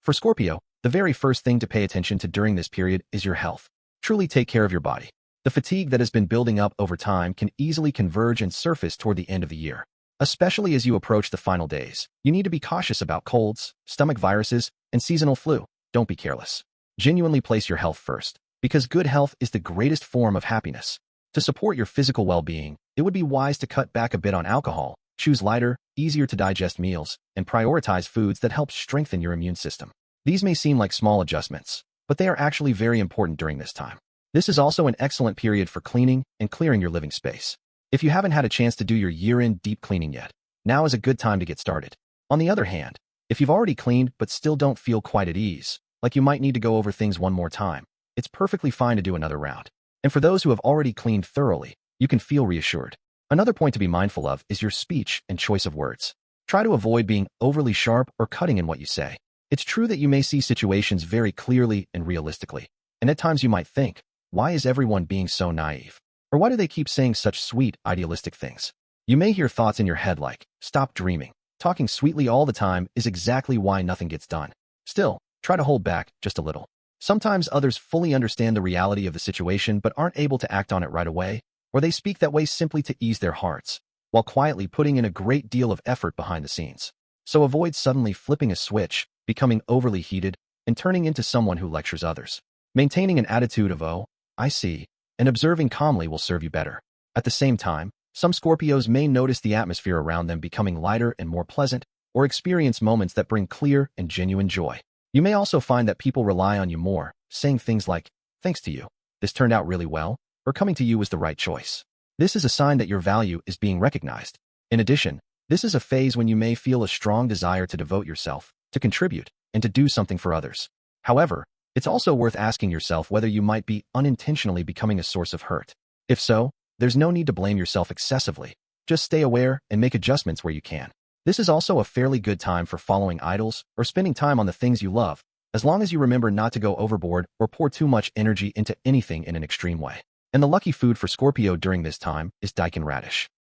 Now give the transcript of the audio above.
For Scorpio, the very first thing to pay attention to during this period is your health. Truly take care of your body. The fatigue that has been building up over time can easily converge and surface toward the end of the year. Especially as you approach the final days, you need to be cautious about colds, stomach viruses, and seasonal flu. Don't be careless. Genuinely place your health first, because good health is the greatest form of happiness. To support your physical well-being, it would be wise to cut back a bit on alcohol, choose lighter, easier to digest meals, and prioritize foods that help strengthen your immune system. These may seem like small adjustments, but they are actually very important during this time. This is also an excellent period for cleaning and clearing your living space. If you haven't had a chance to do your year-end deep cleaning yet, now is a good time to get started. On the other hand, if you've already cleaned but still don't feel quite at ease, like you might need to go over things one more time, it's perfectly fine to do another round. And for those who have already cleaned thoroughly, you can feel reassured. Another point to be mindful of is your speech and choice of words. Try to avoid being overly sharp or cutting in what you say. It's true that you may see situations very clearly and realistically, and at times you might think, why is everyone being so naive? Or why do they keep saying such sweet, idealistic things? You may hear thoughts in your head like, stop dreaming. Talking sweetly all the time is exactly why nothing gets done. Still, try to hold back just a little. Sometimes others fully understand the reality of the situation but aren't able to act on it right away, or they speak that way simply to ease their hearts, while quietly putting in a great deal of effort behind the scenes. So avoid suddenly flipping a switch, becoming overly heated, and turning into someone who lectures others. Maintaining an attitude of, oh, I see, and observing calmly will serve you better. At the same time, some Scorpios may notice the atmosphere around them becoming lighter and more pleasant, or experience moments that bring clear and genuine joy. You may also find that people rely on you more, saying things like, thanks to you, this turned out really well, or coming to you was the right choice. This is a sign that your value is being recognized. In addition, this is a phase when you may feel a strong desire to devote yourself, to contribute, and to do something for others. However, it's also worth asking yourself whether you might be unintentionally becoming a source of hurt. If so, there's no need to blame yourself excessively. Just stay aware and make adjustments where you can. This is also a fairly good time for following idols or spending time on the things you love, as long as you remember not to go overboard or pour too much energy into anything in an extreme way. And the lucky food for Scorpio during this time is daikon radish.